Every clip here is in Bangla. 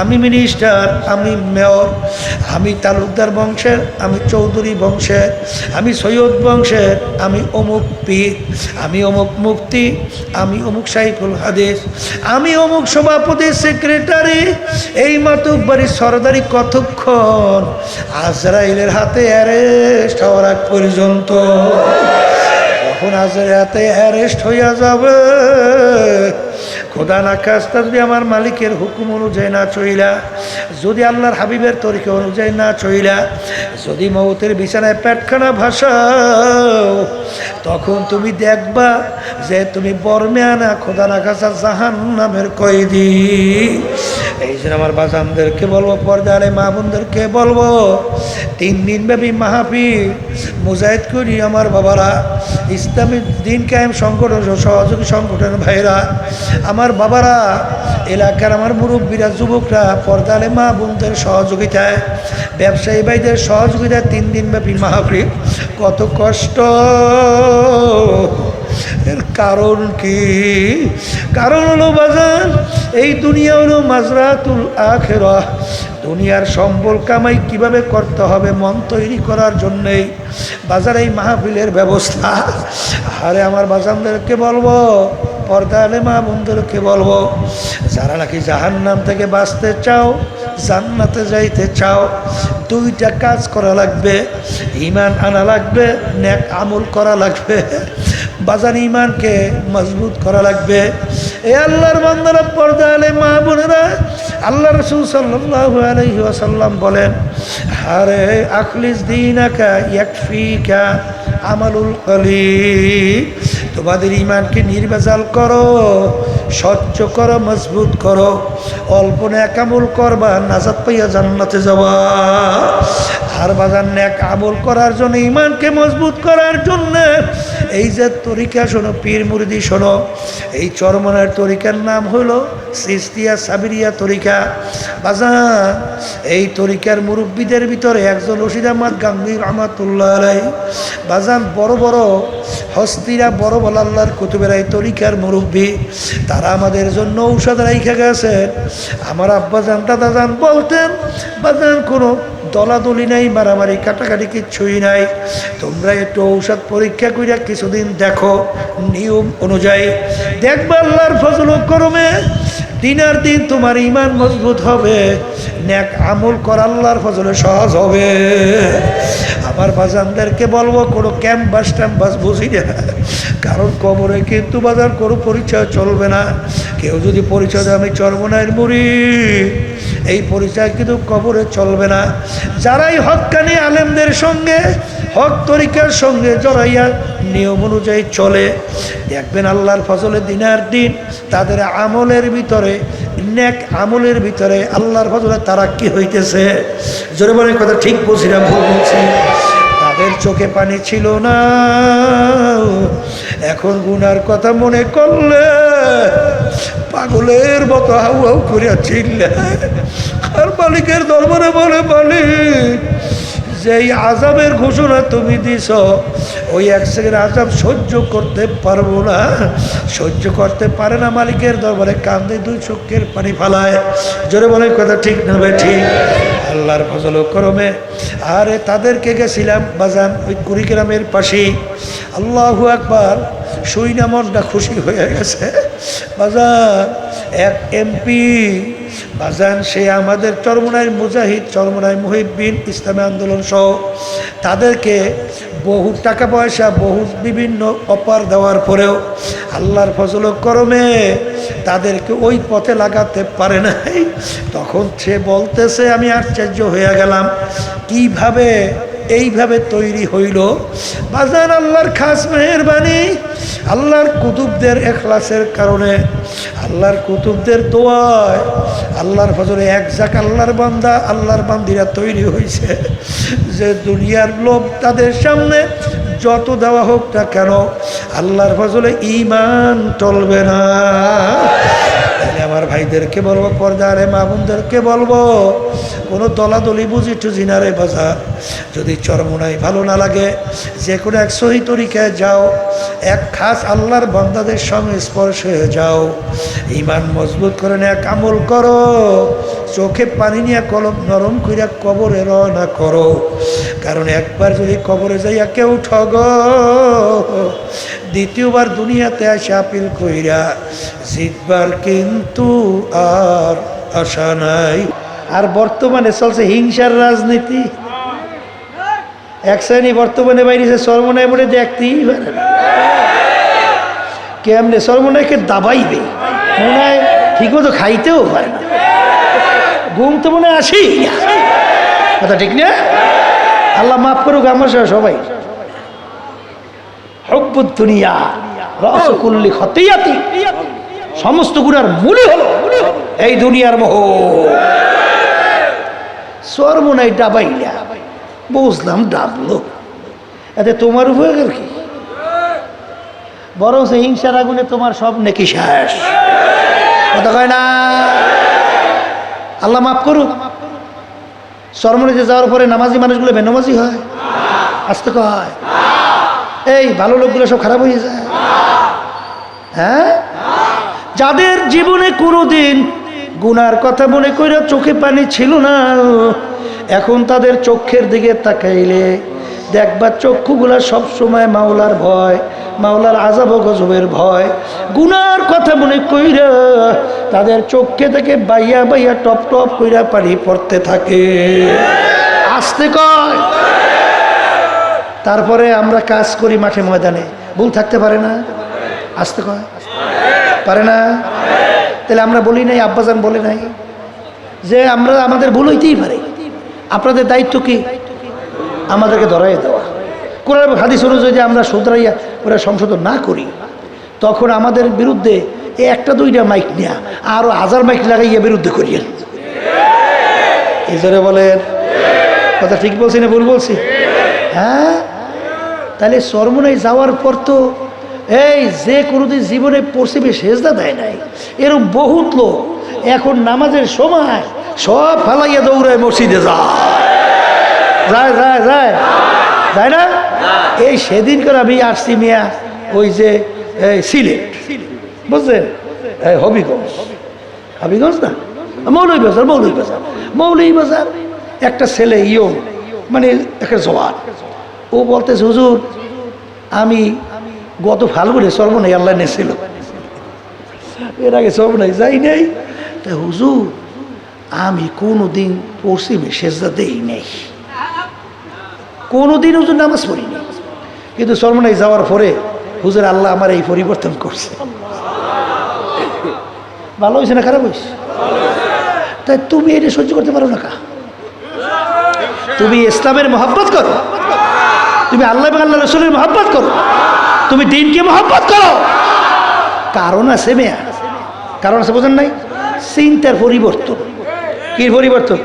আমি মিনিস্টার, আমি মেয়র, আমি তালুকদার বংশের, আমি চৌধুরী বংশের, আমি সৈয়দ বংশের, আমি অমুক পীর, আমি অমুক মুফতি, আমি অমুক শাইখুল হাদিস, আমি অমুক সভাপতি সেক্রেটারি, এই মাতুব্বাড়ির সরদারি কতক্ষণ? আজরাইলের হাতে অ্যারেস্ট হওয়ার আগ পর্যন্ত। যখন আজরাইলের হাতে অ্যারেস্ট হইয়া যাবে, খোদা না খাস্তা যদি আমার মালিকের হুকুম অনুযায়ী না চইলা, যদি আল্লাহর হাবিবের তরিকা অনুযায়ী না চইলা, যদি মৌতের বিছানায় পেটখানা ভাসাও, তখন তুমি দেখবা যে তুমি বর্মে আনা খোদা না খাস্তা জাহান্নামের কয়েদি। এই জন্য আমার বাজানদেরকে বলবো, পর্দারে মা বোনদেরকে বলবো, 3 দিন ব্যাপী মাহফিল মুজাহিদ করি আমার বাবারা, ইসলামী দিন কায়েম সংগঠন সহযোগী সংগঠনের ভাইরা, আমার বাবারা, এলাকার আমার মুরব্বীরা, যুবকরা, পর্দারে মা বোনদের সহযোগিতায়, ব্যবসায়ী ভাইদের সহযোগিতায় 3 দিন ব্যাপী মাহফিল। কত কষ্ট! এর কারণ কি? কারণ হলো বাজান, এই দুনিয়া হলো মাজরাতুল আখিরাহ। দুনিয়ার সম্বল কামাই কিভাবে করতে হবে মন তৈরি করার জন্যেই বাজার এই মাহফিলের ব্যবস্থা। আরে আমার বাজানদেরকে বলবো, পর্দালে মা বোনদেরকে বলবো, যারা নাকি জাহান্নাম থেকে বাঁচতে চাও, জান্নাতে যাইতে চাও, 2টা কাজ করা লাগবে। ঈমান আনা লাগবে, নেক আমল করা লাগবে। বাজান ঈমানকে মজবুত করা লাগবে। এ আল্লাহর বান্দারা, পর্দালে মা বোনেরা, আল্লাহ রাসূল সাল্লাল্লাহু আলাইহি ওয়াসাল্লাম বলেন, আরে আখলিস দীনাকা ইয়াকফিকা আমালুল কলিল। তোমাদের ঈমানকে নির্ভেজাল করো, স্বচ্ছ করো, মজবুত করো। অল্প নেক আমল করবা, নাজাত পাইয়া জান্নাতে যাবা। আর বাজার নেক আমল করার জন্য, ঈমানকে মজবুত করার জন্য এই যে তরিকা শোনো, পীর মুরিদি শোনো, এই চরমনার তরিকার নাম হলো সিস্তিয়া সাবিরিয়া তরিকা। বাজান, এই তরিকার মুরব্বীদের ভিতরে একজন রশিদ আহমদ গাঙ্গুহি রহমাতুল্লাহ আলাইহি। বাজান, বড় বড় হস্তিরা, বড় বড় আল্লাহর কুতুবের এই তরিকার মুরব্বী, তারা আমাদের জন্য ঔষধ রাইখা গেছেন। আমার আব্বাজান দাদাজান বলতেন, বাজান কোনো দলাদলি নাই, মারামারি কাটাকাটি কিচ্ছুই নাই। তোমরা একটু ঔষধ পরীক্ষা করিয়া কিছুদিন দেখো, নিয়ম অনুযায়ী দেখবা আল্লাহর ফজল ও করমে দিনার দিন তোমার ঈমান মজবুত হবে, নেক আমল করা আল্লাহর ফজলে সহজ হবে। আমার বাজানদেরকে বলবো, কোনো ক্যাম্পাস ট্যাম্পাস বুঝি না, কারণ কবরে কিন্তু বাজার কোনো পরিচয় চলবে না। কেউ যদি পরিচয় দেয় আমি চরমনাইয়ের মুরিদ, এই পরিচয় কিন্তু কবরে চলবে না। যারাই হক্কানি আলেমদের সঙ্গে, হক তরিকার সঙ্গে জড়াইয়া নিয়ম অনুযায়ী চলে, দেখবেন আল্লাহর ফজলে দিনার দিন তাদের আমলের ভিতরে, নেক আমলের ভিতরে আল্লাহর ফজলে তারা কি হইতেছে। জোরে বলে কথা ঠিক বলছি না ভুল বলছি? তাদের চোখে পানি ছিল না, এখন গুনার কথা মনে করলে পাগলের মতো হাউ হাউ করিয়া চিল্লায় আর মালিকের দরবারে বলে, মালিক, যেই আযাবের ঘোষণা তুমি দিছ, ওই 1 সেকেন্ড আযাব সহ্য করতে পারবো না, সহ্য করতে পারে না। মালিকের দরবারে কান্দে, 2 চোখের পানি ফালায়। জোরে বলে কথা ঠিক না ভাই? ঠিক। আল্লাহর ফজল ও করমে আরে তাদেরকে গেছিলাম বাজান ওই কুড়িগ্রামের পাশেই। আল্লাহু আকবার, শুই না মনটা খুশি হয়ে গেছে বাজান। এক এমপি বাজান, সে আমাদের চরমনাইয়ের মুজাহিদ, চরমনাই মুহিব্বিন ইসলামী আন্দোলন সহ তাদেরকে বহু টাকা পয়সা, বহু বিভিন্ন অফার দেওয়ার পরেও আল্লাহর ফজল ও করমে তাদেরকে ওই পথে লাগাতে পারে নাই। তখন সে বলতেছে, আমি আশ্চর্য হয়ে গেলাম, কিভাবে এইভাবে তৈরি হইল। বাজান, আল্লাহর খাস মেহেরবানি, আল্লাহর কুতুবদের এখলাসের কারণে, আল্লাহর কুতুবদের দোয়ায়, আল্লাহর ফজলে এক জাক আল্লাহর বান্দা, আল্লাহর বান্দিরা তৈরি হয়েছে যে দুনিয়ার লোভ তাদের সামনে যত দেওয়া হোক না কেন, আল্লাহর ফজলে ঈমান টলবে না। আমার ভাইদেরকে বলবো, পর্দারে মা বোনদেরকে বলবো, কোনো দলাদলি বুঝি টুঝি না রে বাজার। যদি চরমোনাই ভালো না লাগে, যে কোনো এক সহি তরিকায় যাও, এক খাস আল্লাহর বান্দাদের সঙ্গে স্পর্শ হয়ে যাও, ইমান মজবুত করে নেয়া আমল করো, চোখে পানি নিয়ে কলম নরম কইরা কবরে রওনা করো। কারণ একবার যদি কবরে যাইয়া কেউ ঠগ, দ্বিতীয়বার দুনিয়াতে এসে আপিল কইরা জিতবার কিন্তু আর আশা নাই। আর বর্তমানে চলছে হিংসার রাজনীতি। এক শ্রেণী বর্তমানে বাইরেছে সর্বনয় বলে দেখতেই পারে না, কেমনে সর্বনয়কে দাবাইবে, মনে হয় ঠিক মতো খাইতেও পারে না, ঘুম তো মনে হয় আসেই না। কথা ঠিক না? আল্লাহ মাফ করুক আমার সবাই। হুব্বুদ দুনিয়া রাসু কুল্লি খতিয়াতি, সমস্ত গুনার মূলই হলো এই দুনিয়ার মোহ। সর্বনয় ডাবাইলা, বুঝলাম ডাবলো, এতে তোমার উপকার কি? বরং সে হিংসার আগুনে তোমার সব নেকি শেষ। কথা কয় না? আল্লাহ মাফ করুক। সরমনিতে যাওয়ার পরে নামাজি মানুষগুলো বেনামাজি হয়, আসতে কয় এই ভালো লোকগুলো সব খারাপ হয়ে যায়। হ্যাঁ, যাদের জীবনে কোনোদিন গুনার কথা মনে করে চোখে পানি ছিল না, এখন তাদের চোখের দিকে তাকাইলে দেখবা চক্ষুগুলা সবসময় মাওলার ভয়, মাওলার আযাব ও গজবের ভয়। গুনার কথা মনে কইরা তাদের চোখে থেকে বাইয়া বাইয়া টপ টপ কইরা পানি পড়তে থাকে। আসতে কয়। তারপরে আমরা কাজ করি মাঠে ময়দানে, ভুল থাকতে পারে না? আসতে কয় পারে না? তাহলে আমরা বলি নাই, আব্বাজান বলে নাই যে আমরা আমাদের ভুল হইতেই পারে, আপনাদের দায়িত্ব কি? আমাদেরকে ধরাই দেওয়া। কোরআন হাদিস অনুযায়ী যদি আমরা শুধরাইয়া ওরা সংশোধন না করি, তখন আমাদের বিরুদ্ধে একটা দুইটা মাইক নেয়া আরো 1000 মাইক লাগাইয়া বিরুদ্ধে করিয়েন। এই জন্য বলেন, কথা ঠিক বলছি না ভুল বলছি? হ্যাঁ, তাহলে সরমনায় যাওয়ার পর তো এই যে কোনোদিন জীবনে পশ্চিমে সেজদা দেয় নাই এরকম বহুত লোক এখন নামাজের সময় সব ফালাইয়া দৌড়ায় মসজিদে যায় যায় যায় যায় যায় না? এই সেদিন করে আমি আসছি মিয়া, ওই যে সিলেট বুঝলেন, হবিগঞ্জ, হবিগঞ্জ না মৌলভীবাজার, মৌলভীবাজার একটা ছেলে ইয়ং, মানে একটা জওয়ান, ও বলতেছে হুজুর আমি গত ফাল্গুনে সর্বনাই আল্লাহ নেছিল, এর আগে সর্বনাই যাই নাই, তাই হুজুর আমি কোনোদিন পশ্চিমে সেজদা দেই নাই, কোনোদিন হুজুর নামাজ পড়িনি, কিন্তু সর্বনাই যাওয়ার পরে হুজুর আল্লাহ আমার এই পরিবর্তন করছে। ভালো হয়েছে না খারাপ হয়েছে? তাই তুমি এটা সহ্য করতে পারো না কা? তুমি ইসলামের মহব্বত করো, তুমি আল্লাহ এবং আল্লাহ রসুলের মহব্বত করো, তুমি দিনকে মহব্বত করো। কারণ আছে মেয়া, কারণ আছে, বোঝেন নাই? চিন্তার পরিবর্তন। কি পরিবর্তন?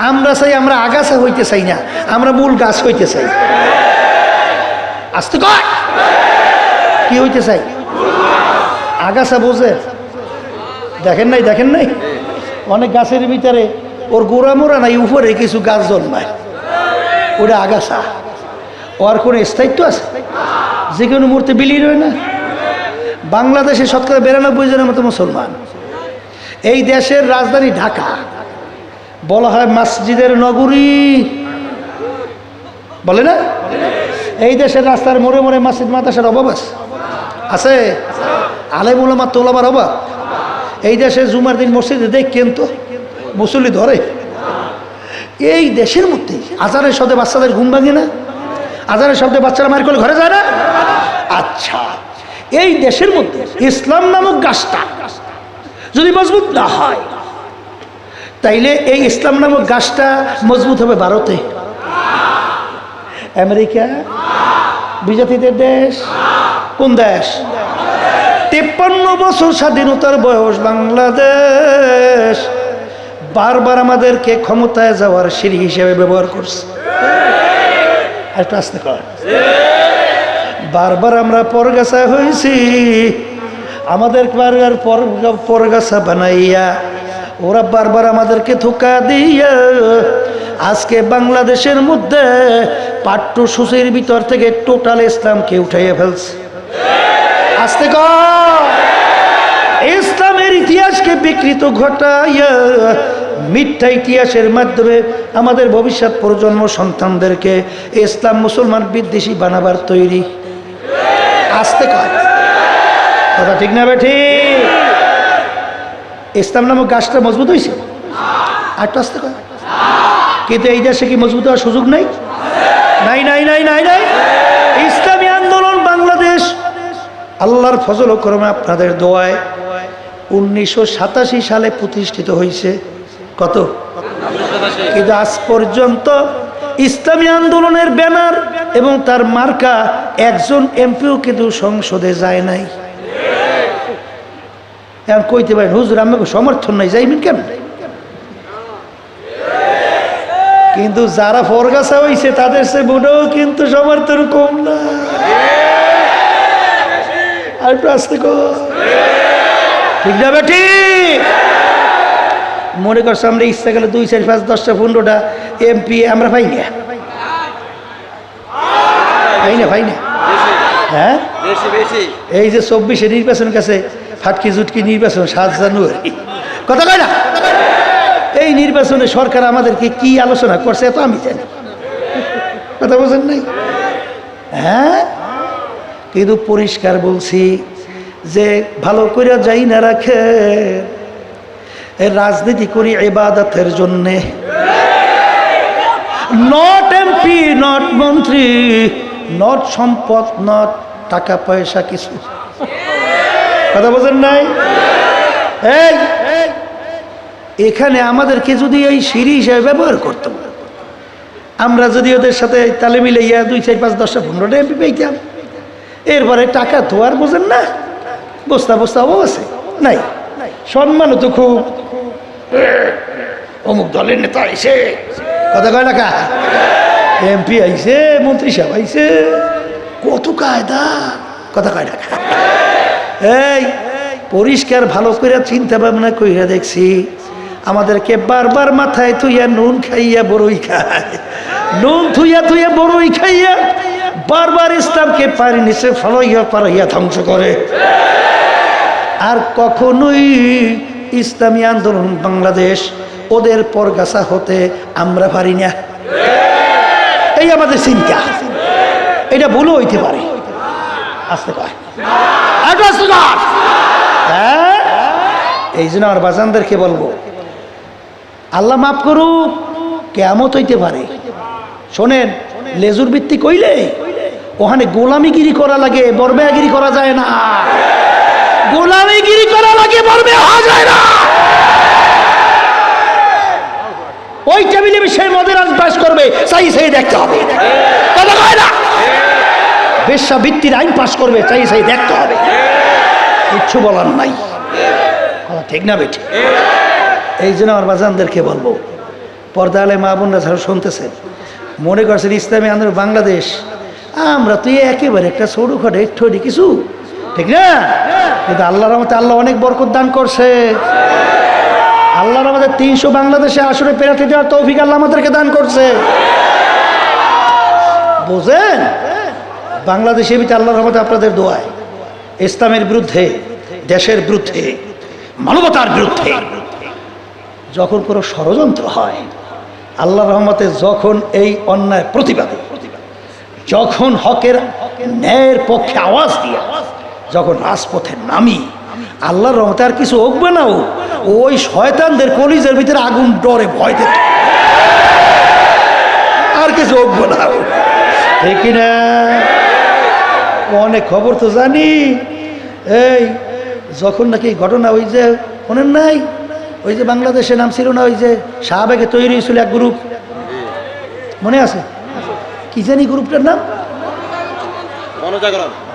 আমরা চাই আমরা আগাছা হইতে চাই না, আমরা মূল গাছ হইতে চাই। আসতে কয় কি হইতে চাই? আগাছা বোঝে? দেখেন নাই, দেখেন নাই অনেক গাছের ভিতরে ওর গোড়া মোড়া নাই, উপরে কিছু গাছ জন্মায়, ওটা আগাছা। ওর কোনো স্থায়িত্ব আছে? যে কোনো মুহূর্তে বিলীন হয় না। বাংলাদেশে শতকরা 92% মতো মুসলমান। এই দেশের রাজধানী ঢাকা, বলা হয় মসজিদের নগরী, বলে না? এই দেশের রাস্তার মোড়ে মোড়ে মসজিদ মাদ্রাসার অভাব আছে, আলেম ওলামা তোলামার অভাব। এই দেশে জুমার দিন মসজিদে দেখেন তো মুসল্লি ধরে। এই দেশের মধ্যে আজানের শব্দে বাচ্চাদের ঘুম ভাঙে না, আজানের শব্দে বাচ্চারা মার করে ঘরে যায় না। আচ্ছা, এই দেশের মধ্যে ইসলাম নামক গাছটা যদি মজবুত না হয়, তাইলে এই ইসলাম নামক গাছটা মজবুত হবে ভারতে, আমেরিকা, বিজাতিদের দেশ। কোন দেশ? 53 বছর স্বাধীনতার বয়স বাংলাদেশ বারবার আমাদেরকে ক্ষমতায় যাওয়ার সিঁড়ি হিসেবে ব্যবহার করছে। একটু আসতে কর। বারবার আমরা পরগাছা হয়েছি, আমাদের বারবার পরগাছা বানাইয়া ওরা বারবার আমাদেরকে ধোঁকা দিয়া আজকে বাংলাদেশের মধ্যে পাঠ্যসূচির ভিতর থেকে টোটাল ইসলামকে উঠাইয়া ফেলছে। আস্তে ইসলামের ইতিহাসকে বিকৃত ঘটাইয়া মিথ্যা ইতিহাসের মাধ্যমে আমাদের ভবিষ্যৎ প্রজন্ম সন্তানদেরকে ইসলাম মুসলমান বিদ্বেষী বানাবার তৈরি। আস্তে কথা ঠিক না বেঠি? ইসলাম নামক গাছটা মজবুত হয়েছে আর তো আস্তে কয়, কিন্তু এই দেশে কি মজবুত হওয়ার সুযোগ নাই? নাই নাই নাই নাই নাই। ইসলামী আন্দোলন বাংলাদেশ আল্লাহর ফজল ও করমে আপনাদের দোয়ায় 1987 সালে প্রতিষ্ঠিত হয়েছে। কত? কিন্তু আজ পর্যন্ত ইসলামী আন্দোলনের ব্যানার এবং তার মার্কা একজন এমপিও কিন্তু সংসদে যায় নাই। এখন কইতে পারেন হুজুর আমাকে সমর্থন নাই, যাইবেন কেন? কিন্তু যারা ফরগাছা হইছে তাদের সে বুড়ো কিন্তু সমর্থন কম না। আর একটু আসতে ঠিক না বেটি? মনে করছো আমরা ইচ্ছা গেলে 2, 4, 5, 10টা 15টা এমপি আমরা পাই না, পাই না। হ্যাঁ, এই যে 24-এ নির্বাচন কাছে ফাটকি জুটকি নির্বাচন 7 জানুয়ারি, কথা কয় না? এই নির্বাচনে সরকার আমাদেরকে কি আলোচনা করছে এত আমি জানি, কথা বলছেন নাই? হ্যাঁ, কিন্তু পরিষ্কার বলছি যে ভালো করে যাই না রাখে রাজনীতি করি ইবাদতের জন্যে, নট এমপি, নট মন্ত্রী, নট সম্পদ, নট টাকা পয়সা কিছু, কথা বলছেন নাই? এই এখানে আমাদেরকে যদি এই সিঁড়ি হিসেবে ব্যবহার করতাম, আমরা যদি ওদের সাথে তালে মিলাইয়া 2, 4, 5, 10টা 15টা এমপি পেতাম, এরপরে টাকা তো আর বোঝেন না, বস্তা অভাব আছে নাই, সম্মানও তো খুব, অমুক দলের নেতা আইছে, কথা কয় না কা, এমপি আইছে, মন্ত্রী সাহেব আইছে, কত কায়দা, কথা কয় না কা। এই পরিষ্কার ভালো করে চিন্তা ভাবনা কইরা দেখছি আমাদেরকে বারবার মাথায় থুইয়া নুন খাইয়া বড়ই খায়, নুন থুইয়া বড়ই খাইয়া বারবার ইসলামকে পারি নিচে পারাইয়া ধ্বংস করে। আর কখনোই ইসলামী আন্দোলন বাংলাদেশ ওদের পরগাছা হতে আমরা পারি না, এই আমাদের চিন্তা। এটা ভুলও হইতে পারে, আসতে পারে। হ্যাঁ, এই জন্য আমার বাজানদেরকে বলবো আল্লাহ মাফ করুক, কেয়ামত হইতে পারে। শোনেন, লেজুর ভিত্তিক কইলে ওখানে গোলামিগিরি করা লাগে, বরবেয়াগিরি করা যায় না, গোলামিগিরি করা লাগে, বরবেয়া হওয়া যায় না। ওই টেবিলে বিষয়ে মদের আজ পাস করবে, চাই দেখতে হবে, কথা কয় না? বেশ্যাবৃত্তির আইন পাস করবে, চাই দেখতে হবে, কিচ্ছু বলার নাই, কথা ঠিক না বেঠি? এই জন্য আমার বাজানদেরকে বলবো, পর্দা আলে মা বোনরা যারা শুনতেছেন, মনে করছেন ইসলামী আন্দোলন বাংলাদেশ আমরা তো একেবারে একটা ছোটখাটো একটু কিছু, ঠিক না? কিন্তু আল্লাহর রহমতে আল্লাহ অনেক বরকত দান করছে। আল্লাহর আমাদের 300 বাংলাদেশে আসরে প্রার্থী দেওয়ার তৌফিক আল্লাহ আমাদেরকে দান করছে, বুঝেন? বাংলাদেশের ভিতরে আল্লাহর রহমতে আপনাদের দোয়ায় ইসলামের বিরুদ্ধে, দেশের বিরুদ্ধে, মানবতার বিরুদ্ধে যখন কোনো ষড়যন্ত্র হয়, আল্লাহর রহমতে যখন এই অন্যায় প্রতিবাদে, যখন হকের ন্যায়ের পক্ষে আওয়াজ দিয়ে যখন রাজপথে নামি, আল্লাহর রহমতে আর কিছু হোকবে না, ওই শয়তানদের কলিজের ভিতরে আগুন ডরে ভয় দিত, আর কিছু হোকবে না, ঠিক না? অনেক খবর তো জানি। এই যখন নাকি ঘটনা, ওই যে শোনেন নাই, ওই যে বাংলাদেশে নাম ছিল না, ওই যে শাহবাগে তৈরি হয়েছিল এক গ্রুপ, মনে আছে? কি জানি গ্রুপটার নাম?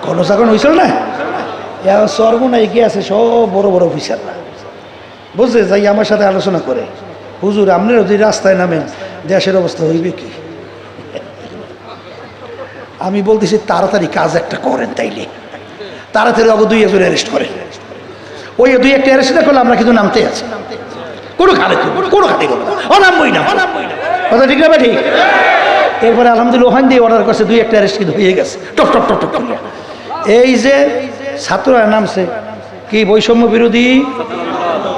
গণজাগরণ হয়েছিল না? সর্বনাই কি আছে, সব বড় বড় অফিসার বুঝছে, যাই আমার সাথে আলোচনা করে, হুজুর আপনারা যদি রাস্তায় নামেন দেশের অবস্থা হইবে কি? আমি বলতেছি তাড়াতাড়ি কাজ একটা করেন, তাইলে তাড়াতাড়ি অগ 2 একজন অ্যারেস্ট করেন, ওই 2-1 অ্যারেস্টটা করলে আমরা কিন্তু নামতে আছি, কোনো খাতে করবো না, নামবই না, কথা ঠিক না বা ঠিক? এরপরে আলহামদুলিল্লাহ ওখান দিয়ে অর্ডার করছে 2-1 অ্যারেস্ট কিন্তু হয়ে গেছে টপ টপ টপ টপ করে। এই যে ছাত্ররা নামছে কি বৈষম্য বিরোধী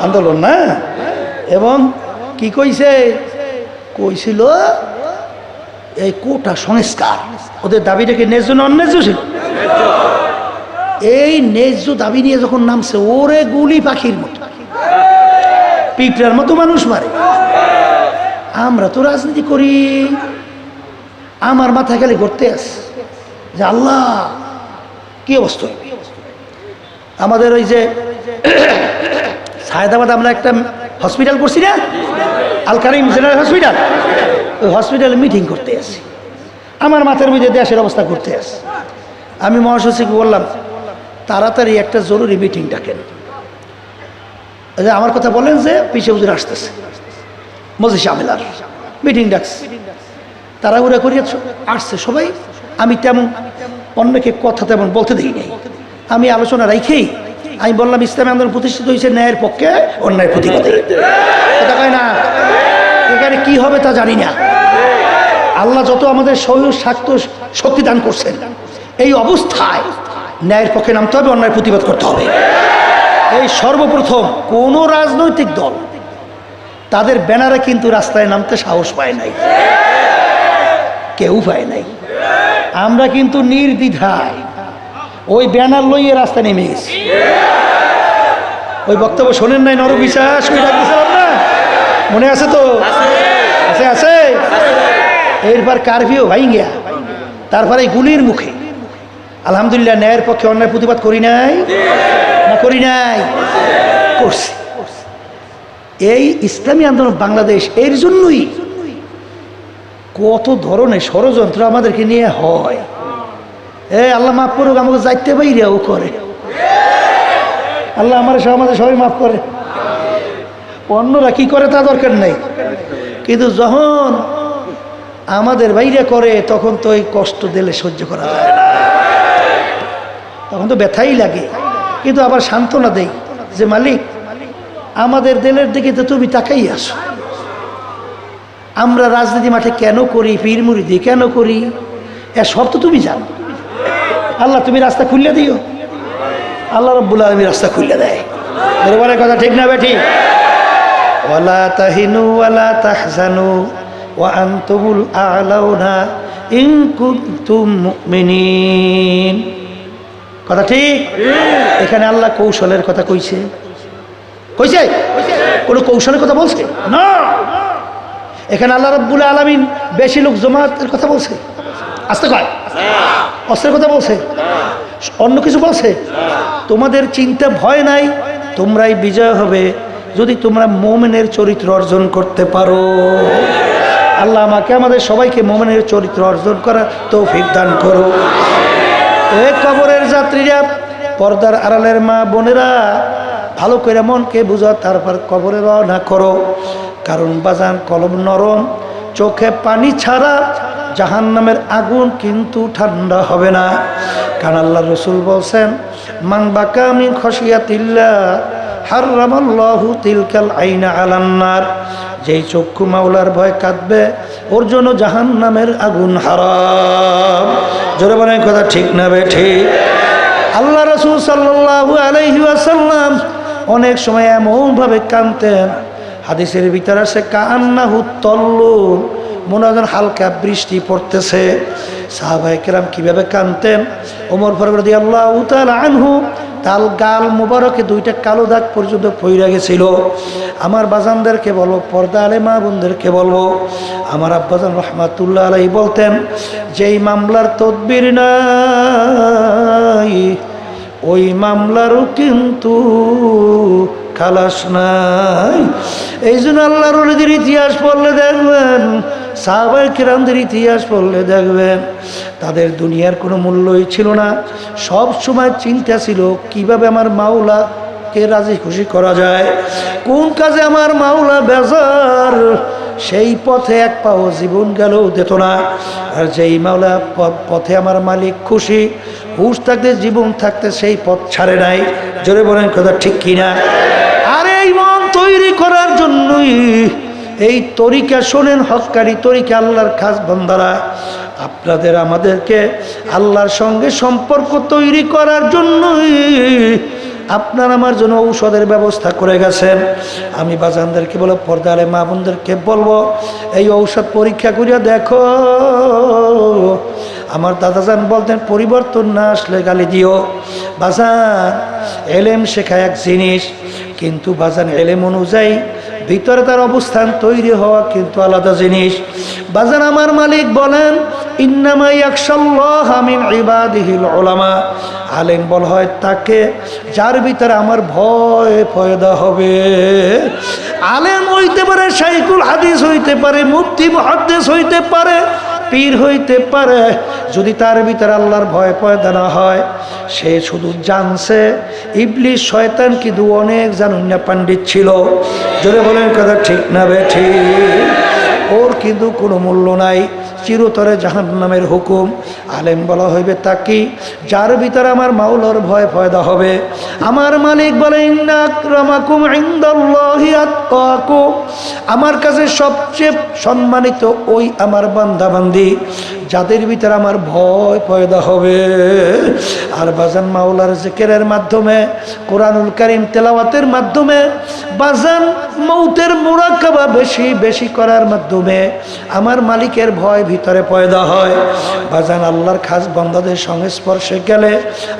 আন্দোলন না, এবং কি কইছিল এই কোটা সংস্কার, ওদের দাবিটা কি ন্যায্য না অন্যায্য ছিল? এই ন্যায্য দাবি নিয়ে যখন নামছে, ওরে গুলি পাখির মতো পিঁপড়ার মতো মানুষ মারে। আমরা তো রাজনীতি করি, আমার মাথায় খালি ঘুরতে আসে যে আল্লাহ কি অবস্থা। আমাদের ওই যে সায়দাবাদ আমরা একটা হসপিটাল করছি না, আল কারিম জেনারেল হসপিটাল, ওই হসপিটালে মিটিং করতে আসি, আমার মাথার মধ্যে দেশের অবস্থা করতে আসি। আমি মহাসচিবকে বললাম তাড়াতাড়ি একটা জরুরি মিটিং ডাকেন। আমার কথা বলেন যে পিছিয়ে হুজুর আসতেছে, মজলিস আমেলার মিটিং ডাকছে, তাড়াহুড়া করিয়া আসছে সবাই। আমি তেমন অন্যকে কথা তেমন বলতে দিই নাই, আমি আলোচনা রাখেই আমি বললাম ইসলামী আন্দোলন প্রতিষ্ঠিত হয়েছে ন্যায়ের পক্ষে, অন্যায়ের প্রতিবাদে। এটা কয় না, এখানে কি হবে তা জানি না। আল্লাহ যত আমাদের সহজ শক্তি দান করছেন, এই অবস্থায় ন্যায়ের পক্ষে নামতে হবে, অন্যায়ের প্রতিবাদ করতে হবে। এই সর্বপ্রথম কোন রাজনৈতিক দল তাদের ব্যানারে কিন্তু রাস্তায় নামতে সাহস পায় নাই, কেউ পায় নাই। আমরা কিন্তু নির্দ্বিধায় ওই ব্যানার লইয়ে রাস্তায় নেমে গেছি। ওই বক্তব্য শোনেন নাই নরবিশ্বাস না, মনে আছে তো? আছে আছে। এরপর কারফিউ ভাই গিয়া, তারপরে গুলির মুখে আলহামদুলিল্লাহ ন্যায়ের পক্ষে অন্যায় প্রতিবাদ করি নাই না করি নাই, করছি। এই ইসলামী আন্দোলন বাংলাদেশ এর জন্যই কত ধরনের ষড়যন্ত্র আমাদেরকে নিয়ে হয়। আল্লাহ মাফ করুক, আমাকে যাইতে বাইরেও করে, আল্লাহ আমার আমাদের সবাই মাফ করে। অন্যরা কি করে তা দরকার নাই, কিন্তু যখন আমাদের বাইরে করে তখন তো এই কষ্ট দিলে সহ্য করা যায় না, তখন তো ব্যথাই লাগে। কিন্তু আবার সান্ত্বনা দেই যে মালিক আমাদের দিলের দিকে তো তুমি তাকাই আসো। আমরা রাজনীতি মাঠে কেন করি, পীর মুরিদি কেন করি, এ সব তো তুমি জানো। আল্লাহ তুমি রাস্তা খুললে দিও, আল্লাহ রাব্বুল আলামিন রাস্তা খুললে দেয়। বরাবরের কথা ঠিক না বেঠিক? ওয়ালা তাহিনু ওয়ালা তাহজানু ওয়া আনতুমুল আ'লাউনা ইন কুনতুম মুমিনিন। কথা ঠিক? এখানে আল্লাহ কৌশলের কথা কইছে, কোন কৌশলের কথা বলছে না। এখানে আল্লাহ রাব্বুল আলামিন বেশি লোক জমাতের কথা বলছে, আস্তে কয় অস্ত্রের কথা বলছে, অন্য কিছু বলছে? তোমাদের চিন্তা ভয় নাই, তোমরাই বিজয় হবে যদি তোমরা মুমিনের চরিত্র অর্জন করতে পারো। আল্লাহ আমাকে আমাদের সবাইকে মুমিনের চরিত্র অর্জন করার তৌফিক দান করো। এ কবরের যাত্রীরা, পর্দার আড়ালের মা বোনেরা, ভালো করে মনকে বুঝা, তারপর কবরে রওনা করো। কারণ বাজান কলম নরম, চোখে পানি ছাড়া জাহান্নামের আগুন কিন্তু ঠান্ডা হবে না। কারণ আল্লাহ রসুল বলছেন মান বাকা মিন খশিয়াতিল্লাহ হারামাল্লাহু তিলকাল আইনা আলান নার। যেই চক্ষু মাওলার ভয় কাঁদবে ওর জন্য জাহান্নামের আগুন হারাম। জোরে বলেন কথা ঠিক না বেঠিক? আল্লাহ রাসূল সাল্লাল্লাহু আলাইহি ওয়াসাল্লাম অনেক সময় এমনভাবে কাঁদতেন, হাদিসের ভিতরে আছে কান্নাহু তল্লু, মনে হয় হালকা বৃষ্টি পড়তেছে। সাহাবায়ে কেরাম কিভাবে কাঁদতেন? ওমর ফারুক রাদিয়াল্লাহু তাআলা আনহু তাল গাল মুবারকে 2টা কালো দাগ পর্যন্ত পইরা গেছিল। আমার বাজানদেরকে বলবো, পর্দা আলে মা বোনদেরকে বলবো, আমার আব্বাজান রহমাতুল্লাহ আলাইহি বলতেন যেই মামলার তদবির নাই ওই মামলারও কিন্তু খালাস নাই। এই জন্য আল্লাহর ওলিদের ইতিহাস পড়লে দেখবেন, সাহাবায়ে কিরামদের ইতিহাস পড়লে দেখবেন তাদের দুনিয়ার কোনো মূল্যই ছিল না। সব সময় চিন্তা ছিল কিভাবে আমার মাওলাকে রাজি খুশি করা যায়, কোন কাজে আমার মাওলা বেজার সেই পথে এক পাও জীবন গেলেও দিত না। আর যেই মাওলা পথে আমার মালিক খুশি, হুঁশ থাকতে জীবন থাকতে সেই পথ ছাড়ে নাই। জোরে বলেন কথা ঠিক কিনা? আর এই মন তৈরি করার জন্যই এই তরিকা শোনেন, হক্কানি তরিকা। আল্লাহর খাস বান্দারা, আপনাদের আমাদেরকে আল্লাহর সঙ্গে সম্পর্ক তৈরি করার জন্যই আপনার আমার জন্য ঔষধের ব্যবস্থা করে গেছেন। আমি বাজানদেরকে বলো, পর্দারে মা বোনদেরকে বলবো, এই ঔষধ পরীক্ষা করিয়া দেখো। আমার দাদাজান বলতেন, পরিবর্তন না আসলে গালি দিও। বাজান, এলেম শেখা এক জিনিস, কিন্তু বাজান এলেম অনুযায়ী ভিতরে তার অবস্থান তৈরি হওয়া কিন্তু আলাদা জিনিস। বাজান, আমার মালিক বলেন, ইন্নামা ইয়াখশাল্লাহা মিন ইবাদিহিল উলামা। আলেম বল হয় তাকে যার ভিতরে আমার ভয় পয়দা হবে। আলেম হইতে পারে, শাইখুল হাদিস হইতে পারে, মুফতি মুহাদ্দিস হইতে পারে, পীর হইতে পারে, যদি তার ভিতরে আল্লাহর ভয় পয়দা না হয়, সে শুধু জানছে। ইবলিস শয়তান কিন্তু অনেক জানুন্না পণ্ডিত ছিল। জোরে বলেন কথা ঠিক না বেঠিক? ওর কিন্তু কোনো মূল্য নাই, চিরতরে জাহান্নামের হুকুম। আলেম বলা হইবে তাকে যার ভিতরে আমার মাওলার ভয় পয়দা হবে। আমার মালিক বলে, ইন্না আকরামাকুম ইনদাল্লাহি আতকাকুম। আমার কাছে সবচেয়ে সম্মানিত ওই আমার বান্দা বান্দি যাদের ভিতরে আমার ভয় পয়দা হবে। আর বাজান, মাওলার জিকিরের মাধ্যমে, কোরআনুল কারীম তেলাওয়াতের মাধ্যমে, বাজান মৌতের মুরাকাবা বেশি বেশি করার মাধ্যমে আমার মালিকের ভয় ভিতরে পয়দা হয়। বাজান, আল্লাহর খাস বান্দাদের সংস্পর্শে গেলে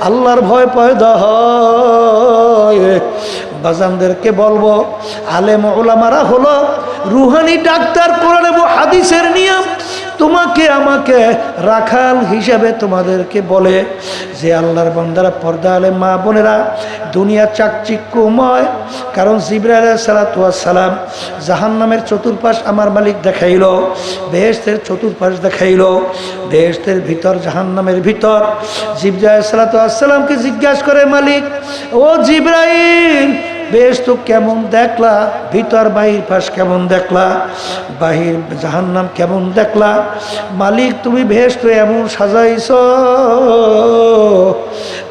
আল্লাহর ভয় পয়দা হয়। বাজানদেরকে বলবো, আলেম ওলামারা হলো রুহানি ডাক্তার, কোরআন এবং হাদিসের নিয়ম। তোমাকে আমাকে রাখাল হিসাবে তোমাদেরকে বলে যে আল্লাহর বান্দারা, পর্দা আলেম মা বোনেরা, দুনিয়া চাকচিক্যময়। কারণ জিবরাইল আলাইহিস সালাতু ওয়াস সালাম জাহান্নামের চতুর্পাশ আমার মালিক দেখাইল, বেহেশতের চতুর্পাশ দেখাইল। বেহেশতের ভিতর, জাহান্নামের ভিতর। জিবরাইল আলাইহিস সালাতু ওয়াস সালামকে জিজ্ঞাসা করে মালিক, ও জিবরাইল, বেহেশত কেমন দেখলা? ভিতর বাহির পাশ কেমন দেখলা? বাহির জাহান্নাম কেমন দেখলা? মালিক, তুমি বেহেশত এমন সাজাইছ,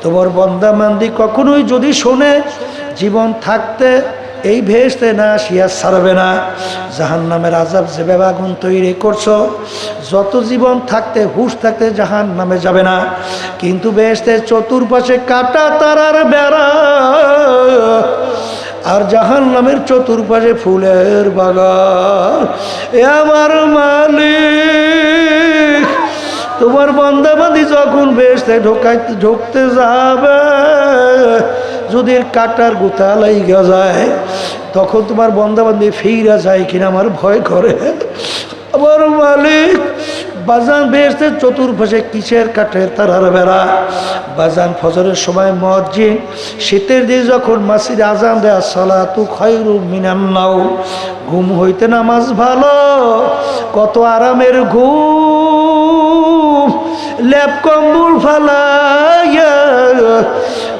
তোমার বান্দা বান্দি কখনোই যদি শোনে জীবন থাকতে এই বেহেশতে না আসিয়া ছাড়বে না। জাহান্নামের আযাব যেভাবে আগুন তৈরি করছো, যত জীবন থাকতে, হুঁশ থাকতে জাহান্নামে যাবে না। কিন্তু বেহেশতের চতুর্পাশে কাটা তারার বেড়া, আর জাহান্নামের চতুর্পাশে ফুলের বাগান। এ আমার মালিক, তোমার বান্দা বান্দি যখন বেহেশতে ঢুকতে যাবে, যদি কাটার গুতা লাইগা যায়, তখন তোমার বান্দা বান্দি ফিরা যায় কিনা আমার ভয় করে। আমার মালিক, বাজান বেহেশতের চতুর্পাশে কিসের কাঠের তারার বেড়া। বাজান ফজরের সময় মুয়াজ্জিন শীতের দিন যখন মসজিদে আযান দেয়, আসসালাতু খায়রুম মিনান নাওম, ঘুম হইতে নামাজ ভালো। কত আরামের ঘুম, লেপ কম্বল ফালাইয়া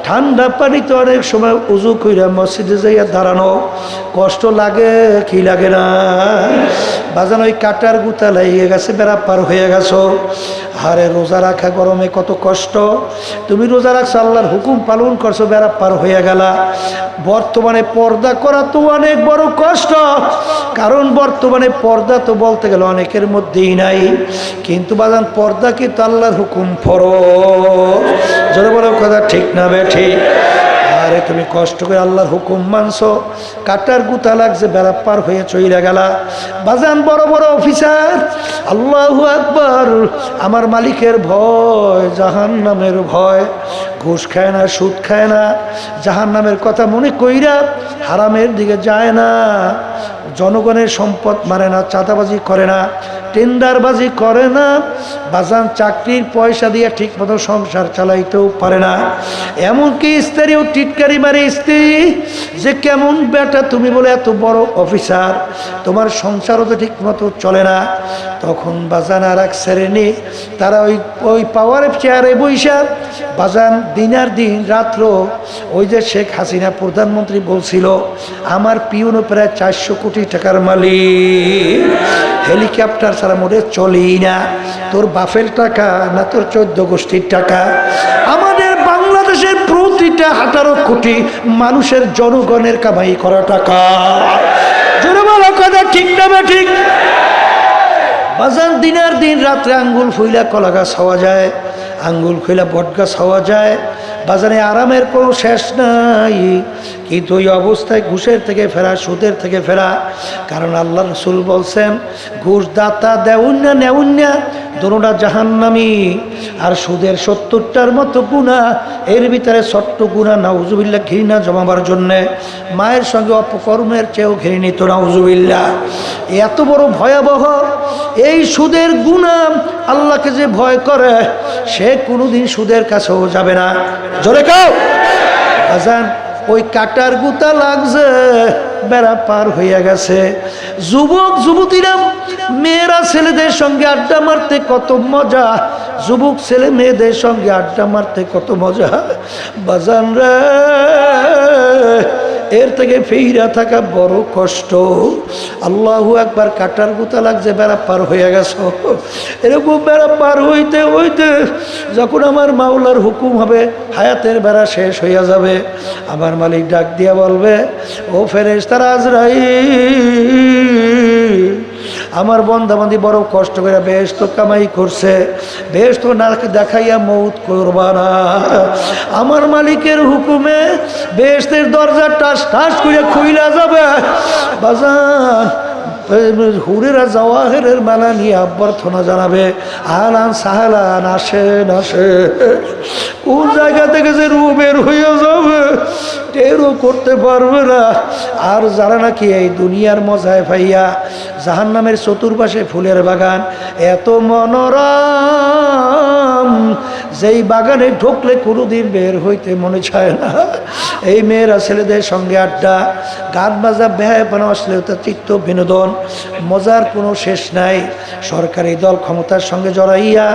ঠান্ডা পানিতে অনেক সময় উজু কইরা মসজিদে যাইয়া দাঁড়ানো কষ্ট লাগে কি লাগে না? বাজান, ওই কাটার গুতা লাগিয়ে গেছে, বেড়া পার হয়ে গেছো। আরে রোজা রাখা গরমে কত কষ্ট, তুমি রোজা রাখছো, আল্লাহর হুকুম পালন করছো, বেড়া পার হয়ে গেলা। বর্তমানে পর্দা করা তো অনেক বড় কষ্ট, কারণ বর্তমানে পর্দা তো বলতে গেলে অনেকের মধ্যেই নাই। কিন্তু বাজান, পর্দা কিন্তু আল্লাহর হুকুম ফরজ। যদি বলো কথা ঠিক না বেঠিক? আরে তুমি কষ্ট করে আল্লাহর হুকুম মানছো, কাটার গুতা লাগছে, বেড়া পার হয়ে চইলা গেলা। বাজান, বড় বড় অফিসার, আল্লাহু আকবার, আমার মালিকের ভয়, জাহান্নামের ভয়, ঘুষ খায় না, সুদ খায় না, জাহান্নামের কথা মনে কইরা হারামের দিকে যায় না, জনগণের সম্পদ মারে না, চাঁদাবাজি করে না, টেন্ডারবাজি করে না। বাজান, চাকরির পয়সা দিয়ে ঠিক মতো সংসার চালাইতেও পারে না। এমনকি স্ত্রীও টিটকারি মারে স্ত্রী, যে কেমন বেটা তুমি বলে এত বড় অফিসার, তোমার সংসারও তো ঠিক মতো চলে না। তখন বাজান আর এক শ্রেণী, তারা ওই পাওয়ারের চেয়ারে বৈশা বাজান দিনার দিন রাত্র, ওই যে শেখ হাসিনা প্রধানমন্ত্রী বলছিল আমার পিউনও প্রায় 400 কোটি কোটি টাকার মালিক। হেলিকপ্টার ছাড়া মোটে চলেই না। তোর বাপের টাকা না তোর 14 গোষ্ঠীর টাকা? আমাদের বাংলাদেশের প্রতিটা 18 কোটি মানুষের জনগণের কামাই করা টাকা। জোরে বলো কথা ঠিক না ঠিক? বাজার দিনের দিন রাত্রে আঙ্গুল ফুইলা কলা গাছ হওয়া যায়, আঙ্গুল খুইলা বট গাছ হওয়া যায়। বাজারে আরামের কোনো শেষ নাই, কিন্তু ওই অবস্থায় ঘুষের থেকে ফেরা, সুদের থেকে ফেরা। কারণ আল্লাহ রসুল বলছেন, ঘুষ দাতা দেউন্যা নেউন্যা দোনোটা জাহান্নামী। আর সুদের 70টার মতো গুনাহ, এর ভিতরে ছোট্ট গুনাহ নাউজুবিল্লাহ ঘৃণা জমাবার জন্যে, মায়ের সঙ্গে অপকর্মের চেয়েও ঘৃণিত নাউজুবিল্লাহ। এত বড় ভয়াবহ এই সুদের গুনাহ, আল্লাহকে যে ভয় করে সে কোনোদিন সুদের কাছেও যাবে না। জোরে কাও আজান। ওই কাটার গুতা লাগছে, বেড়া পার হইয়া গেছে। যুবক যুবতীরা, মেয়েরা ছেলেদের সঙ্গে আড্ডা মারতে কত মজা, যুবক ছেলে মেয়েদের সঙ্গে আড্ডা মারতে কত মজা। বাজান রে, এর থেকে ফিরা থাকা বড় কষ্ট। আল্লাহু একবার কাটার গুতা লাগছে, বেড়া পার হইয়া গেছ। এরকম বেড়া পার হইতে হইতে যখন আমার মাওলার হুকুম হবে, হায়াতের বেড়া শেষ হইয়া যাবে, আমার মালিক ডাক দিয়া বলবে, ও ফেরেশতারা আজরাইল, আমার বন্দাবান্দি বড় কষ্ট করে বেহেশত কামাই করছে, বেহেশত না দেখাইয়া মৌত করবা না। আমার মালিকের হুকুমে বেহেশতের দরজা টাস টাস করে খুইলা যাবে। বাজান, হুরেরা জওয়াহেরের মালা নিয়ে অভ্যর্থনা জানাবে, আহলান সাহলান, আসেন আসেন। কোন জায়গা থেকে যে রু বের হইয়া যাবে টেরও করতে পারবে না। আর যারা নাকি এই দুনিয়ার মজায় পাইয়া, জাহান্নামের চতুর্পাশে ফুলের বাগান, এত মনোরম, যেই বাগানে ঢুকলে কোনোদিন বের হইতে মনে চায় না। এই মেয়েরা ছেলেদের সঙ্গে আড্ডা, গান বাজা, বেহায়াপনা, অশ্লীলতা, চিত্ত বিনোদন, মজার কোনো শেষ নাই। সরকারি দল ক্ষমতার সঙ্গে জড়াইয়া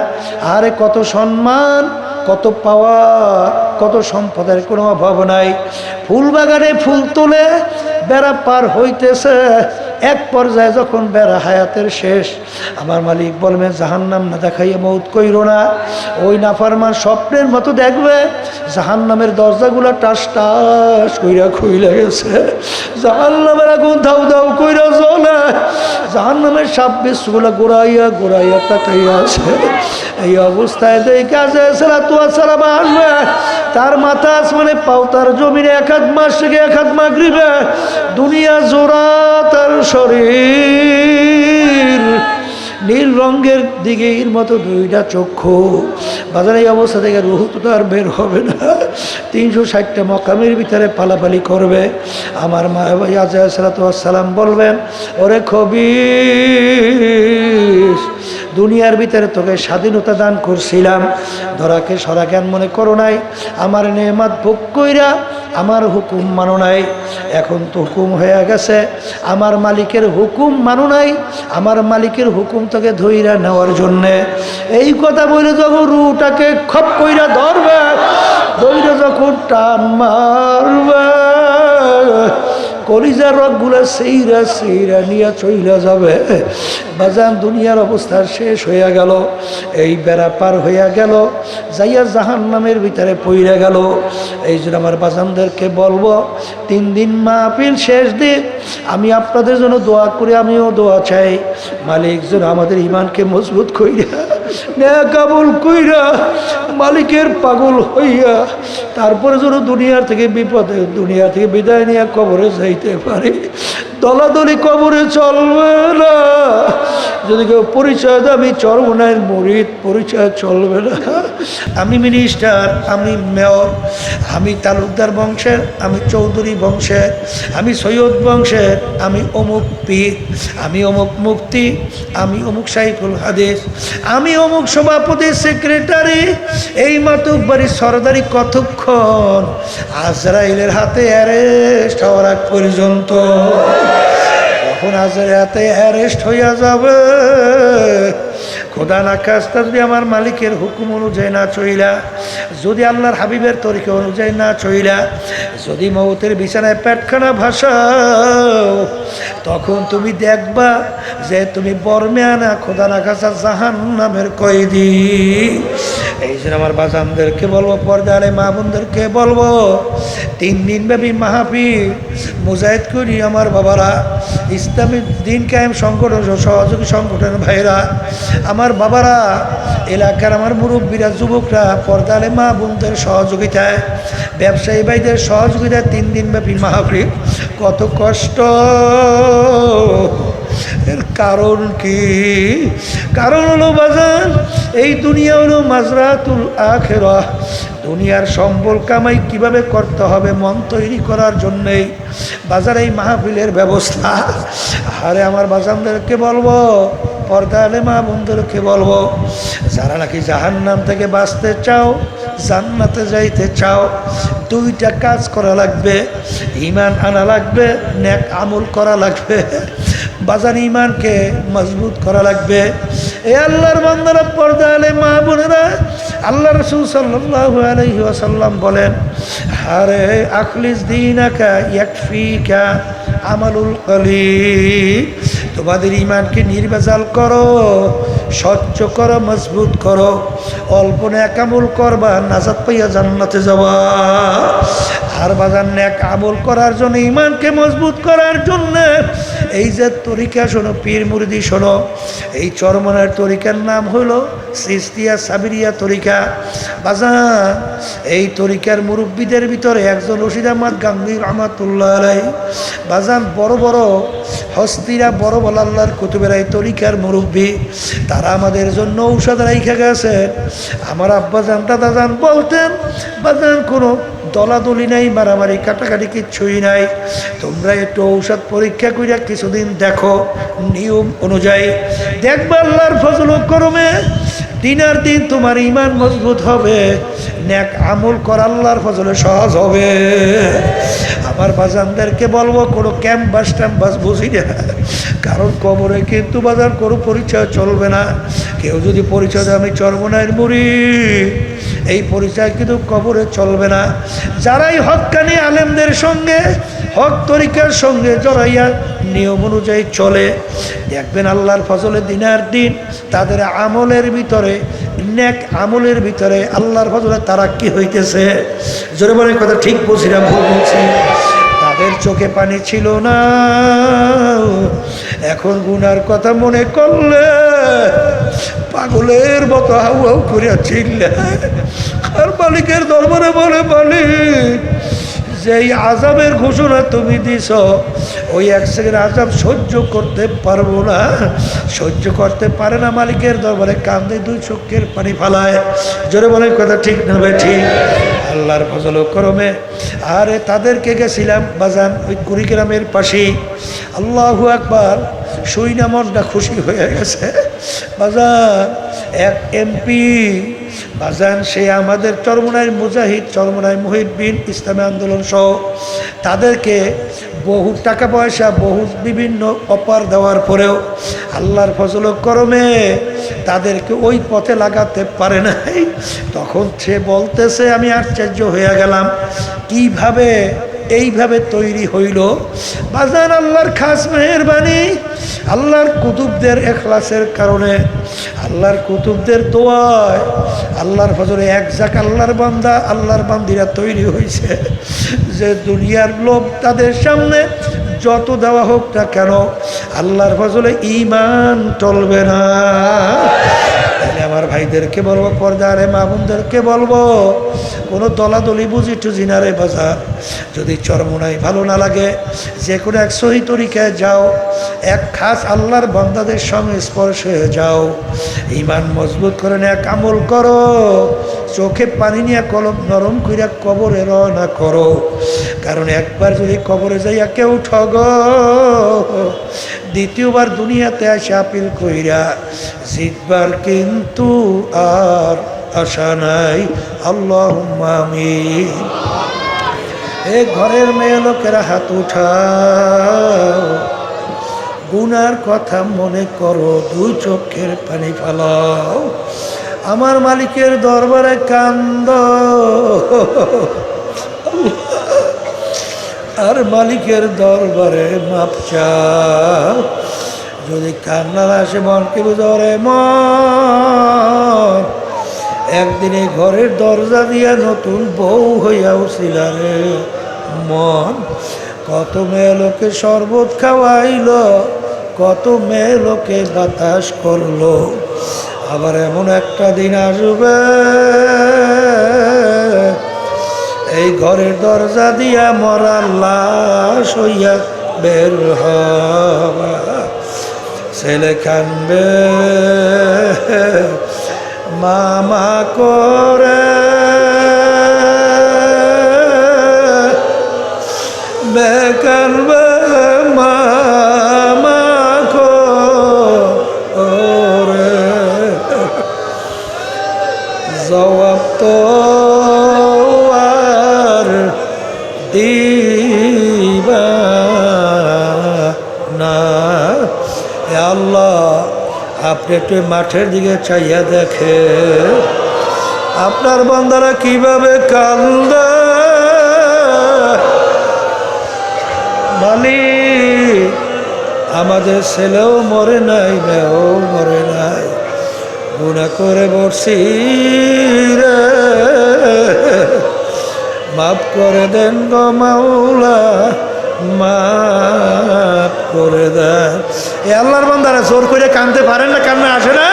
আরে কত সম্মান, কত পাওয়া, কত সম্পদের কোনো অভাব নাই। ফুল বাগানে ফুল তোলে, বেড়া পার হইতেছে। এক পর্যায়ে যখন বেড়া হায়াতের শেষ, আমার মালিক বলবেন, জাহান্নাম না দেখাইয়া মৌত কইরো না। ওই নাফরমান স্বপ্নের মতো দেখবে জাহান্নামের দরজাগুলো টাস টাস কইরা খুইলা গেছে, জাহান্নামের আগুন দাউ দাউ কইরা জ্বলে, জাহান্নামের সাপ বিচ্ছুগুলো গোড়াইয়া গোড়াইয়া তাকাইয়া আছে। এই অবস্থায় যেই কাজে সালাম আসবে, তার মাথা আসমানে পাও, তার জমিনে 1 মাস থেকে 1 মাগরিবে দুনিয়া জোড়া তার শরীর, নীল রঙের দিঘির মতো 2টা চক্ষু। বাজারে এই অবস্থা থেকে রুহ তো আর বের হবে না। 360টা মকামের ভিতরে পালাপালি করবে। আমার মা সালাম বলবেন, ওরে খবিস, দুনিয়ার ভিতরে তোকে স্বাধীনতা দান করছিলাম, ধরাকে সরা জ্ঞান মনে করো নাই, আমার নেয়ামত ভোগ কইরা আমার হুকুম মানো নাই। এখন তো হুকুম হয়ে গেছে, আমার মালিকের হুকুম মানো নাই, আমার মালিকের হুকুম তোকে ধইরা নেওয়ার জন্যে। এই কথা বলে যখন রুটাকে খপ কইরা ধরবে, ধইরা যখন টান মারবে, কলিজার রগগুলো সেইরা সেইরা নিয়ে চইলা যাবে। বাজান, দুনিয়ার অবস্থা শেষ হইয়া গেল, এই বেড়া পার হইয়া গেল, যাইয়া জাহান্নামের ভিতরে পইরা গেল। এই জন্য আমার বাজানদেরকে বলবো, 3 দিন মাহফিল শেষ দিন, আমি আপনাদের জন্য দোয়া করি, আমিও দোয়া চাই, মালিক যেন আমাদের ইমানকে মজবুত কইরা, নেয়া কাবুল কইরা, মালিকের পাগল হইয়া তারপরে যেন দুনিয়ার থেকে বিপদে, দুনিয়া থেকে বিদায় নিয়ে কবরে যাইতে পারি। দলাদলি কবরে চলবে না। যদি কেউ পরিচয় দেয় আমি চরমনায়ের মুরিদ, পরিচয় চলবে না। আমি মিনিস্টার, আমি মেয়র, আমি তালুকদার বংশের, আমি চৌধুরী বংশের, আমি সৈয়দ বংশের, আমি অমুক পীর, আমি অমুক মুফতি, আমি অমুক শাইখুল হাদিস, আমি অমুক সভাপতি, সেক্রেটারি, এই মাতুক বাড়ির সরদারি কতক্ষণ? আজরাইলের হাতে অ্যারেস্ট হওয়ার আগ পর্যন্ত। যখন আজরাইলের হাতে অ্যারেস্ট হইয়া যাবে, খোদা না খাস্তা যদি আমার মালিকের হুকুম অনুযায়ী না চইলা, যদি আল্লাহর হাবিবের তরিকা অনুযায়ী না চইলা, যদি মৌতের বিছানায় পেটখানা ভাসাও, তখন তুমি দেখবা যে তুমি বর্মে আনা খোদা না খাস্তা জাহান্নামের কয়েদি। এই জন্য আমার বাজানদেরকে বলবো, পর্দারে মা বোনদেরকে বলবো, 3 দিন ব্যাপী মাহফিল মুজাহিদ করি আমার বাবারা, ইসলামী দিন কায়েম সংগঠন সহযোগী সংগঠনের ভাইরা, আমার বাবারা, এলাকার আমার মুরব্বীরা, যুবকরা, পর্দারে মা বোনদের সহযোগিতায়, ব্যবসায়ী ভাইদের সহযোগিতায় 3 দিন ব্যাপী মাহফিল। কত কষ্ট, এর কারণ কি? কারণ হলো বাজান, এই দুনিয়া হলো মাজরাতুল আখিরাহ। দুনিয়ার সম্বল কামাই কিভাবে করতে হবে মন তৈরি করার জন্যেই বাজার এই মাহফিলের ব্যবস্থা। আরে আমার বাজানদেরকে বলবো, পর্দালে মা বোনদেরকে বলবো, যারা নাকি জাহান্নাম থেকে বাঁচতে চাও, জান্নাতে যাইতে চাও, 2টা কাজ করা লাগবে। ঈমান আনা লাগবে, নেক আমল করা লাগবে। বাজান ঈমানকে মজবুত করা লাগবে। এ আল্লাহর বান্দারা, পর্দালে মা বোনেরা, আল্লাহ রাসূল সাল্লাল্লাহু আলাইহি ওয়াসাল্লাম বলেন, আরে আখলিস দীনাকা ইয়াকফিকা আমালুল কলিল। তোমাদের ঈমানকে নির্ভেজাল করো, স্বচ্ছ করো, মজবুত করো। অল্প নেক আমল করবা, নাজাত পাইয়া জান্নাতে যাবা। আর বাজার নেক আমল করার জন্য, ঈমানকে মজবুত করার জন্য এই যে তরিকা শোনো, পীর মুরিদি শোনো, এই চরমনার তরিকার নাম হলো সিস্তিয়া সাবিরিয়া তরিকা। বাজান এই তরিকার মুরব্বীদের ভিতরে একজন রশিদ আহমদ গাঙ্গুহি রহমাতুল্লাহ আলাইহি। বাজান বড় বড় হস্তিরা, বড় বড় আল্লাহর কুতুবের এই তরিকার মুরব্বী, তারা আমাদের জন্য ঔষধ রাইখা গেছে। আমার আব্বাজান দাদাজান বলতেন, বাজান কোনো দলাদলি নাই, মারামারি কাটাকাটি কিচ্ছুই নাই। তোমরা একটু ঔষধ পরীক্ষা করিয়া কিছুদিন দেখো, নিয়ম অনুযায়ী দেখবা আল্লাহর ফজল ও করমে দিনার দিন তোমার ঈমান মজবুত হবে, নেক আমল করা আল্লাহর ফজলে সহজ হবে। আমার বাজানদেরকে বলবো, কোনো ক্যাম্পাস ট্যাম্পাস বুঝি না, কারণ কবরে কিন্তু বাজার কোনো পরিচয় চলবে না। কেউ যদি পরিচয় দেয় আমি চরমনাইয়ের মুরিদ, এই পরিচয় কিন্তু কবরে চলবে না। যারাই হক্কানি আলেমদের সঙ্গে, হক তরিকার সঙ্গে জড়াইয়া নিয়ম অনুযায়ী চলে, দেখবেন আল্লাহর ফজলে দিনার দিন তাদের আমলের ভিতরে, নেক আমলের ভিতরে আল্লাহর ফজলে তারা কি হইতেছে। জোরে বলে কথা ঠিক বলছি না ভুল বলছি? তাদের চোখে পানি ছিল না, এখন গুনার কথা মনে করলে পাগলের মতো হাউ হাউ করিয়া চিল্লে আর মালিকের দরবারে বলে, মালিক যেই আযাবের ঘোষণা তুমি দিছ, ওই 1 সেকেন্ড আযাব সহ্য করতে পারবো না, সহ্য করতে পারে না। মালিকের দরবারে কান্দে, 2 চোখের পানি ফালায়। জোরে বলে কথা ঠিক না ভাই? ঠিক। আল্লাহর ফজল ও করমে আরে তাদেরকে গেছিলাম বাজান ওই কুড়িগ্রামের পাশেই। আল্লাহু আকবার, শুইনা মনটা খুশি হয়ে গেছে বাজান। এক এমপি বাজান, সে আমাদের চরমনাইয়ের মুজাহিদ, চরমনাইয়ের মুহিদ্দিন ইসলামী আন্দোলন সহ তাদেরকে বহু টাকা পয়সা, বহু বিভিন্ন অফার দেওয়ার পরেও আল্লাহর ফজল ও করমে তাদেরকে ওই পথে লাগাতে পারে নাই। তখন সে বলতেছে, আমি আশ্চর্য হয়ে গেলাম, কিভাবে এইভাবে তৈরি হইল। বাজান আল্লাহর খাস মেহেরবানি, আল্লাহর কুতুবদের এখলাসের কারণে, আল্লাহর কুতুবদের দোয়ায়, আল্লাহর ফজলে এক জাক আল্লাহর বান্দা, আল্লাহর বান্দিরা তৈরি হয়েছে যে দুনিয়ার লোভ তাদের সামনে যত দেওয়া হোক না কেন, আল্লাহর ফজলে ঈমান টলবে না। তাহলে আমার ভাইদেরকে বলবো, পর্দারে মা বোনদেরকে বলবো, কোনো দলাদলি বুঝি টুজি না রে বাজার। যদি চরমনাই ভালো না লাগে, যে কোনো এক সহি তরিকায় যাও, এক খাস আল্লাহর বান্দাদের সঙ্গে স্পর্শ হয়ে যাও, ঈমান মজবুত করে নেক আমল করো, চোখে পানি নিয়ে কলম নরম কইরা কবরে রওনা করো। কারণ একবার যদি কবরে যাইয়া কেউ ঠগ, দ্বিতীয়বার দুনিয়াতে আসে আপিল কইরা জিতবার কিন্তু আর আশা নাই। আল্লাহুম্মা আমিন। এ ঘরের মেয়ে লোকেরা হাত উঠাও, গুনার কথা মনে করো, দুই চোখের পানি ফেলাও, আমার মালিকের দরবারে কান্দ, আর মালিকের দরবারে মাপ চাও। যদি কান্নার আসে মনকে বুঝরে মন, একদিনে ঘরের দরজা দিয়া নতুন বউ হইয়া উঠিল রে মন। কত মেয়ে লোকে শরবত খাওয়াইল, কত মেয়ে লোকে বাতাস করলো, আবার এমন একটা দিন আসবে এই ঘরের দরজা দিয়া মরার লাশ হইয়া বের হবা। ছেলে কানবে মামা করে, বেকানবে মামা করে, জবাব তো আর দিবা না। হে আল্লাহ, আপনি একটু মাঠের দিকে চাইয়া দেখে আপনার বান্দারা কিভাবে কান্দে। মালিক, আমাদের ছেলেও মরে নাই, মেয়েও মরে নাই, গুনাহ করে বসছি রে, মাফ করে দেন গো মাওলা, মাফ করে দেন। এ আল্লাহর বান্দারা জোর করে কাঁদতে পারেন না, কান্না আসে না?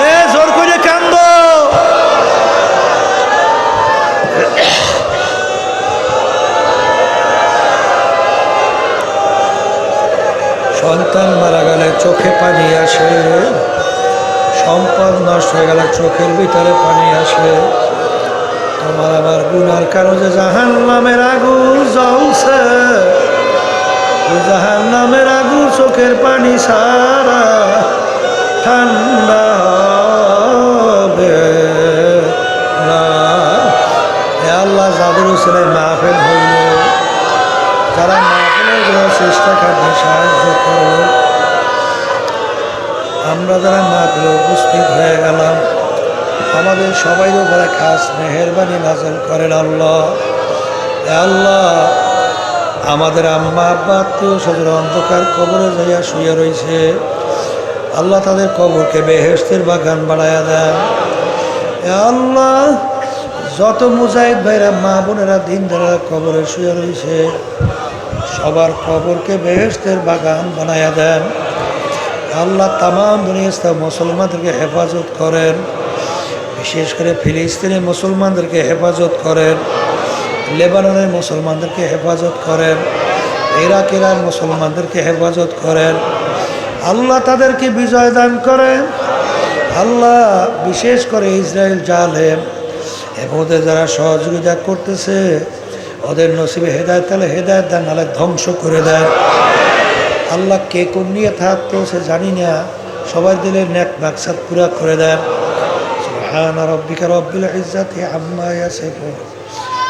এ জোর করে কান্দ। সন্তান মারা গেলে চোখে পানি আসে, সম্পদ নষ্ট হয়ে গেলে চোখের ভিতরে পানি আসে। তোমার আমার গুনার কারণে জাহান্নামের আগুন জ্বলছে, জাহান্নামের আগুন চোখের পানি সারা ঠান্ডা হবে না। হে আল্লাহ, যাদের ছেলে মাহফিল হইল, যারা মাহফিলের জন্য চেষ্টা করবে সাহায্য করল, আমরা যারা মাহফিলে উপস্থিত হয়ে গেলাম, আমাদের সবাই উপরে খাস মেহেরবানি নাযিল করেন আল্লাহ। আল্লাহ, আমাদের আম্মা আব্বা আত্মীয় স্বজন অন্ধকার কবরে যাইয়া শুয়ে রয়েছে, আল্লাহ তাদের কবরকে বেহেশতের বাগান বানায়া দেন। আল্লাহ, যত মুজাহিদ ভাইরা মা বোনেরা দিন যারা কবরে শুয়ে রয়েছে, সবার কবরকে বেহেশতের বাগান বানায়া দেন। আল্লাহ, তামাম দুনিয়া মুসলমানদেরকে হেফাজত করেন, বিশেষ করে ফিলিস্তিনের মুসলমানদেরকে হেফাজত করেন, লেবাননের মুসলমানদেরকে হেফাজত করেন, ইরাকের মুসলমানদেরকে হেফাজত করেন। আল্লাহ তাদেরকে বিজয় দান করেন। আল্লাহ, বিশেষ করে ইসরায়েল জালেম এবং ওদের যারা সহযোগিতা করতেছে, ওদের নসিবে হেদায়েত তাহলে হেদায়েত দান, নাহলে ধ্বংস করে দেন। আল্লাহ, কে কোন নিয়ে থাকতো সে জানি না, সবার দিলে নেক মাকসাদ পুরা করে দেন। সুবহান রাব্বিকা রাব্বিল ইজ্জাতি আম্মা ইয়াসিফুন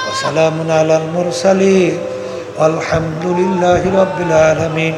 ওয়া সালামুন আলাল মুরসালিন আলহামদুলিল্লাহি রাব্বিল আলামিন।